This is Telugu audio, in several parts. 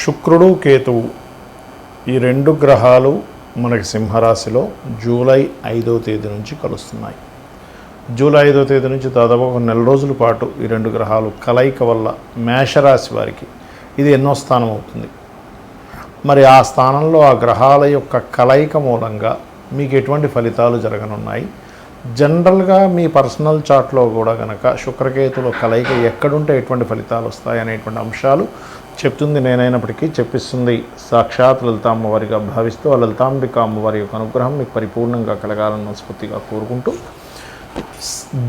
శుక్రుడు కేతువు ఈ రెండు గ్రహాలు మనకి సింహరాశిలో జూలై 5వ తేదీ నుంచి కలుస్తున్నాయి. జూలై 5వ తేదీ నుంచి దాదాపు ఒక నెల రోజుల పాటు ఈ రెండు గ్రహాలు కలయిక వల్ల మేషరాశి వారికి ఇది ఎన్నో స్థానం అవుతుంది. మరి ఆ స్థానంలో ఆ గ్రహాల యొక్క కలయిక మూలంగా మీకు ఎటువంటి ఫలితాలు జరగనున్నాయి, జనరల్గా మీ పర్సనల్ చార్ట్లో కూడా కనుక శుక్రకేతుల కలయిక ఎక్కడుంటే ఎటువంటి ఫలితాలు వస్తాయి అనేటువంటి అంశాలు చెప్తుంది నేనైనప్పటికీ చెప్పిస్తుంది సాక్షాత్ లలిత అమ్మవారిగా భావిస్తూ ఆ లలితాంబిక అమ్మవారి యొక్క అనుగ్రహం మీకు పరిపూర్ణంగా కలగాలని మనస్ఫూర్తిగా కోరుకుంటూ,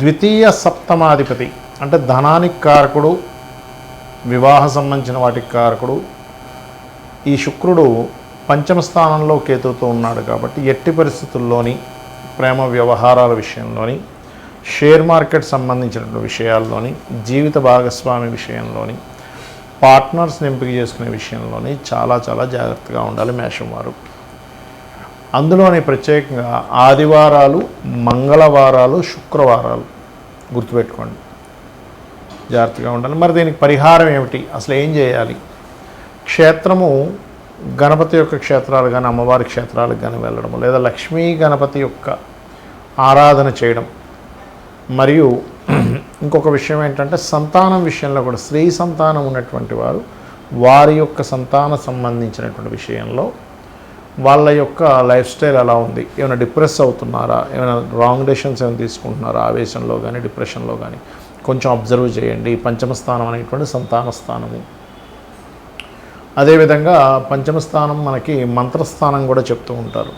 ద్వితీయ సప్తమాధిపతి అంటే ధనానికి కారకుడు, వివాహ సంబంధించిన వాటికి కారకుడు ఈ శుక్రుడు పంచమ స్థానంలో కేతువుతో ఉన్నాడు. కాబట్టి ఎట్టి పరిస్థితుల్లోని ప్రేమ వ్యవహారాల విషయంలోని, షేర్ మార్కెట్ సంబంధించినటువంటి విషయాల్లోని, జీవిత భాగస్వామి విషయంలోని, పార్ట్నర్స్ని ఎంపిక చేసుకునే విషయంలోని చాలా జాగ్రత్తగా ఉండాలి మేషం వారు. అందులోని ప్రత్యేకంగా ఆదివారాలు, మంగళవారాలు, శుక్రవారాలు గుర్తుపెట్టుకోండి, జాగ్రత్తగా ఉండాలి. మరి దీనికి పరిహారం ఏమిటి, అసలు ఏం చేయాలి? క్షేత్రము గణపతి యొక్క క్షేత్రాలు కానీ అమ్మవారి క్షేత్రాలకు కానీ వెళ్ళడము, లేదా లక్ష్మీ గణపతి యొక్క ఆరాధన చేయడం. మరియు ఇంకొక విషయం ఏంటంటే సంతానం విషయంలో కూడా స్త్రీ సంతానం ఉన్నటువంటి వారు వారి యొక్క సంతాన సంబంధించినటువంటి విషయంలో వాళ్ళ యొక్క లైఫ్ స్టైల్ ఎలా ఉంది, ఏమైనా డిప్రెస్ అవుతున్నారా, ఏమైనా రాంగ్ డెసిషన్స్ ఏమైనా తీసుకుంటున్నారా, ఆవేశంలో కానీ డిప్రెషన్లో కానీ కొంచెం అబ్జర్వ్ చేయండి. పంచమ స్థానం అనేటువంటి సంతాన స్థానము. అదేవిధంగా పంచమ స్థానం మనకి మంత్రస్థానం కూడా చెప్తూ ఉంటారు.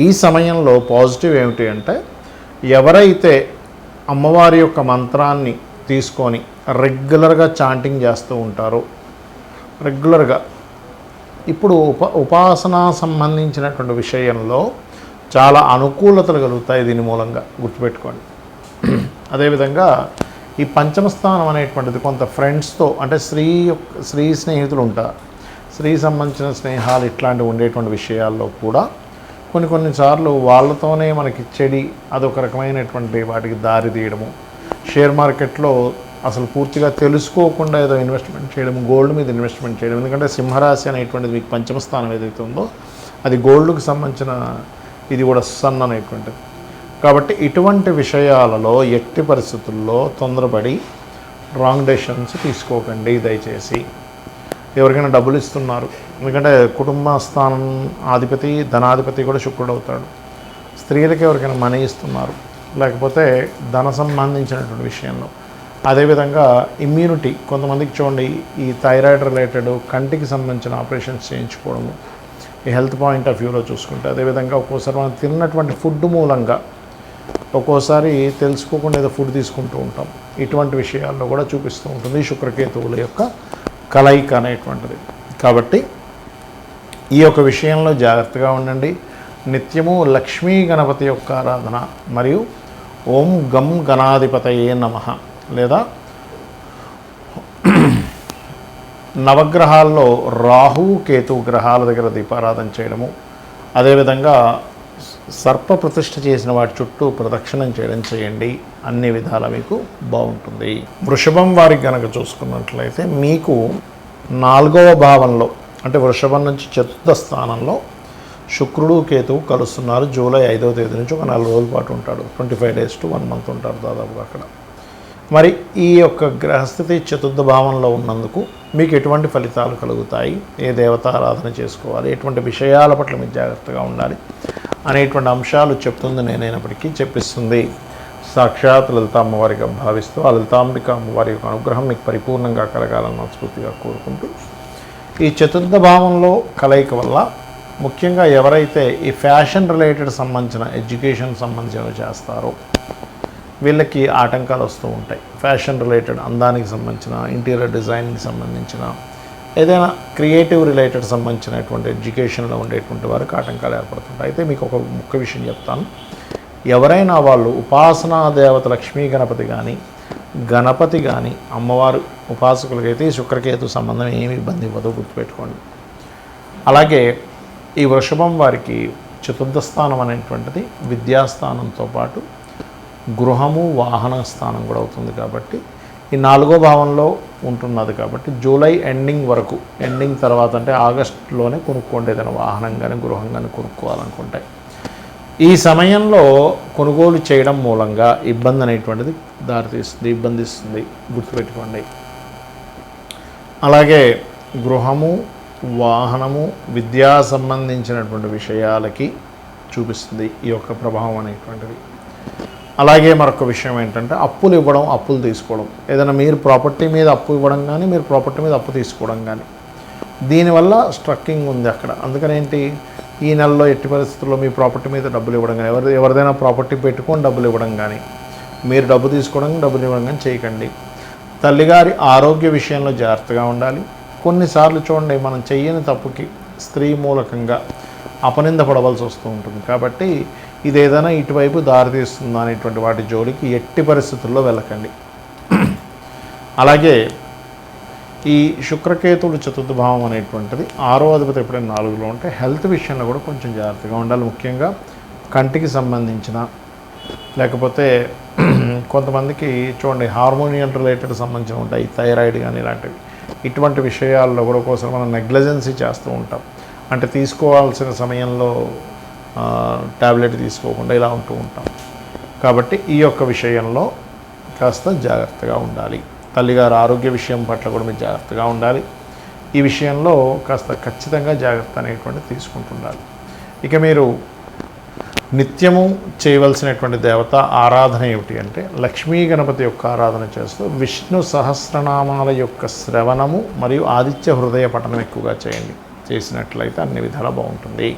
ఈ సమయంలో పాజిటివ్ ఏమిటి అంటే ఎవరైతే అమ్మవారి యొక్క మంత్రాన్ని తీసుకొని రెగ్యులర్గా చాంటింగ్ చేస్తూ ఉంటారో, రెగ్యులర్గా ఇప్పుడు ఉపాసన సంబంధించినటువంటి విషయంలో చాలా అనుకూలతలు కలుగుతాయి దీని మూలంగా, గుర్తుపెట్టుకోండి. అదేవిధంగా ఈ పంచమ స్థానం అనేటువంటిది కొంత ఫ్రెండ్స్తో అంటే స్త్రీ స్నేహితులు ఉంటారు, స్త్రీ సంబంధించిన స్నేహాలు ఇట్లాంటివి ఉండేటువంటి విషయాల్లో కూడా కొన్నిసార్లు వాళ్ళతోనే మనకి చెడి అదొక రకమైనటువంటి వాటికి దారి తీయడము, షేర్ మార్కెట్లో అసలు పూర్తిగా తెలుసుకోకుండా ఏదో ఇన్వెస్ట్మెంట్ చేయడం, గోల్డ్ మీద ఇన్వెస్ట్మెంట్ చేయడం. ఎందుకంటే సింహరాశి అనేటువంటిది మీకు పంచమ స్థానం ఏదైతే ఉందో అది గోల్డ్కి సంబంధించిన ఇది కూడా సన్ అనేటువంటిది. కాబట్టి ఇటువంటి విషయాలలో ఎట్టి పరిస్థితుల్లో తొందరపడి రాంగ్ డెసిషన్స్ తీసుకోకండి దయచేసి. ఎవరికైనా డబ్బులు ఇస్తున్నారు, ఎందుకంటే కుటుంబ స్థానం అధిపతి ధనాధిపతి కూడా శుక్రుడు అవుతాడు. స్త్రీలకి ఎవరికైనా మనీ ఇస్తున్నారు, లేకపోతే ధన సంబంధించినటువంటి విషయంలో. అదేవిధంగా ఇమ్యూనిటీ, కొంతమందికి చూడండి ఈ థైరాయిడ్ రిలేటెడ్ కంటికి సంబంధించిన ఆపరేషన్స్ చేయించుకోవడము, ఈ హెల్త్ పాయింట్ ఆఫ్ వ్యూలో చూసుకుంటే. అదేవిధంగా ఒక్కోసారి మనం తిన్నటువంటి ఫుడ్ మూలంగా ఒక్కోసారి తెలుసుకోకుండా ఏదో ఫుడ్ తీసుకుంటూ ఉంటాం. ఇటువంటి విషయాల్లో కూడా చూపిస్తూ ఉంటుంది శుక్రకేతువుల యొక్క కలయిక అనేటువంటిది. కాబట్టి ఈ యొక్క విషయంలో జాగ్రత్తగా ఉండండి. నిత్యము లక్ష్మీ గణపతి యొక్క ఆరాధన మరియు ఓం గం గణాధిపతయే నమః లేదా నవగ్రహాల్లో రాహు కేతు గ్రహాల దగ్గర దీపారాధన చేయడము, అదేవిధంగా సర్ప ప్రతిష్ఠ చేసిన వాటి చుట్టూ ప్రదక్షిణం చేయడం చేయండి. అన్ని విధాలా మీకు బాగుంటుంది. వృషభం వారికి కనుక చూసుకున్నట్లయితే మీకు 4వ భావంలో అంటే వృషభం నుంచి చతుర్థ స్థానంలో శుక్రుడు కేతువు కలుస్తున్నారు. జూలై 5వ తేదీ నుంచి ఒక 4 రోజుల పాటు ఉంటాడు. 25 days to 1 month ఉంటారు దాదాపుగా అక్కడ. మరి ఈ యొక్క గ్రహస్థితి చతుర్థ భావంలో ఉన్నందుకు మీకు ఎటువంటి ఫలితాలు కలుగుతాయి, ఏ దేవతారాధన చేసుకోవాలి, ఎటువంటి విషయాల పట్ల మీరు జాగ్రత్తగా ఉండాలి అనేటువంటి అంశాలు చెప్తుంది నేనైనప్పటికీ చెప్పిస్తుంది సాక్షాత్ లలిత అమ్మవారిగా భావిస్తూ ఆ లలితాంబిక అమ్మవారి యొక్క అనుగ్రహం మీకు పరిపూర్ణంగా కలగాలని మనస్ఫూర్తిగా కోరుకుంటూ, ఈ చతుర్థ భావంలో కలయిక వల్ల ముఖ్యంగా ఎవరైతే ఈ ఫ్యాషన్ రిలేటెడ్ సంబంధించిన ఎడ్యుకేషన్ సంబంధించినవి చేస్తారో వీళ్ళకి ఆటంకాలు వస్తూ ఉంటాయి. ఫ్యాషన్ రిలేటెడ్, అందానికి సంబంధించిన, ఇంటీరియర్ డిజైనింగ్ సంబంధించిన, ఏదైనా క్రియేటివ్ రిలేటెడ్ సంబంధించినటువంటి ఎడ్యుకేషన్లో ఉండేటువంటి వారికి ఆటంకాలు ఏర్పడుతుంటాయి. అయితే మీకు ఒక ముఖ్య విషయం చెప్తాను. ఎవరైనా వాళ్ళు ఉపాసనా దేవత లక్ష్మీ గణపతి కానీ గణపతి కానీ అమ్మవారు ఉపాసకులకైతే శుక్రకేతు సంబంధం ఏమి ఇబ్బంది ఇవ్వదో గుర్తుపెట్టుకోండి. అలాగే ఈ వృషభం వారికి చతుర్థ స్థానం అనేటువంటిది విద్యాస్థానంతో పాటు గృహము వాహన స్థానం కూడా అవుతుంది. కాబట్టి ఈ 4వ భావంలో ఉంటున్నది కాబట్టి జూలై ఎండింగ్ వరకు, ఎండింగ్ తర్వాత అంటే ఆగస్టులోనే కొనుక్కోండి ఏదైనా వాహనం కానీ గృహం కానీ కొనుక్కోవాలనుకుంటే. ఈ సమయంలో కొనుగోలు చేయడం మూలంగా ఇబ్బంది అనేటువంటిది దారితీస్తుంది, ఇబ్బంది ఇస్తుంది, గుర్తుపెట్టుకోండి. అలాగే గృహము, వాహనము, విద్యా సంబంధించినటువంటి విషయాలకి చూపిస్తుంది ఈ యొక్క ప్రభావం అనేటువంటిది. అలాగే మరొక విషయం ఏంటంటే అప్పులు ఇవ్వడం, అప్పులు తీసుకోవడం. ఏదైనా మీరు ప్రాపర్టీ మీద అప్పు ఇవ్వడం కానీ, మీరు ప్రాపర్టీ మీద అప్పు తీసుకోవడం కానీ, దీనివల్ల స్ట్రక్కింగ్ ఉంది అక్కడ. అందుకని ఏంటి, ఈ నెలలో ఎట్టి పరిస్థితుల్లో మీ ప్రాపర్టీ మీద డబ్బులు ఇవ్వడం కానీ, ఎవరిదైనా ప్రాపర్టీ పెట్టుకొని డబ్బులు ఇవ్వడం కానీ, మీరు డబ్బు తీసుకోవడం, డబ్బులు ఇవ్వడం కానీ చేయకండి. తల్లిగారి ఆరోగ్య విషయంలో జాగ్రత్తగా ఉండాలి. కొన్నిసార్లు చూడండి, మనం చెయ్యని తప్పుకి స్త్రీ మూలకంగా అపనింద పడవలసి వస్తూ ఉంటుంది. కాబట్టి ఇదేదైనా ఇటువైపు దారితీస్తుందా అనేటువంటి వాటి జోలికి ఎట్టి పరిస్థితుల్లో వెళ్ళకండి. అలాగే ఈ శుక్రకేతువులు చతుర్థ భావం అనేటువంటిది 6వ అధిపతి ఎప్పుడైనా 4లో ఉంటే హెల్త్ విషయంలో కూడా కొంచెం జాగ్రత్తగా ఉండాలి. ముఖ్యంగా కంటికి సంబంధించిన, లేకపోతే కొంతమందికి చూడండి హార్మోనియల్ రిలేటెడ్ సంబంధించి ఉంటాయి, థైరాయిడ్ కానీ ఇలాంటివి. ఇటువంటి విషయాల్లో కూడా కోసం మనం నెగ్లిజెన్సీ చేస్తూ ఉంటాం. అంటే తీసుకోవాల్సిన సమయంలో ట్యాబ్లెట్ తీసుకోకుండా ఇలా ఉంటూ ఉంటాం. కాబట్టి ఈ యొక్క విషయంలో కాస్త జాగ్రత్తగా ఉండాలి. తల్లిగారు ఆరోగ్య విషయం పట్ల కూడా మీరు జాగ్రత్తగా ఉండాలి. ఈ విషయంలో కాస్త ఖచ్చితంగా జాగ్రత్త అనేటువంటిది తీసుకుంటుండాలి. ఇక మీరు నిత్యము చేయవలసినటువంటి దేవత ఆరాధన ఏమిటి అంటే లక్ష్మీ గణపతి యొక్క ఆరాధన చేస్తూ విష్ణు సహస్రనామాల యొక్క శ్రవణము మరియు ఆదిత్య హృదయ పఠనం ఎక్కువగా చేయండి. చేసినట్లయితే అన్ని విధాలా బాగుంటుంది.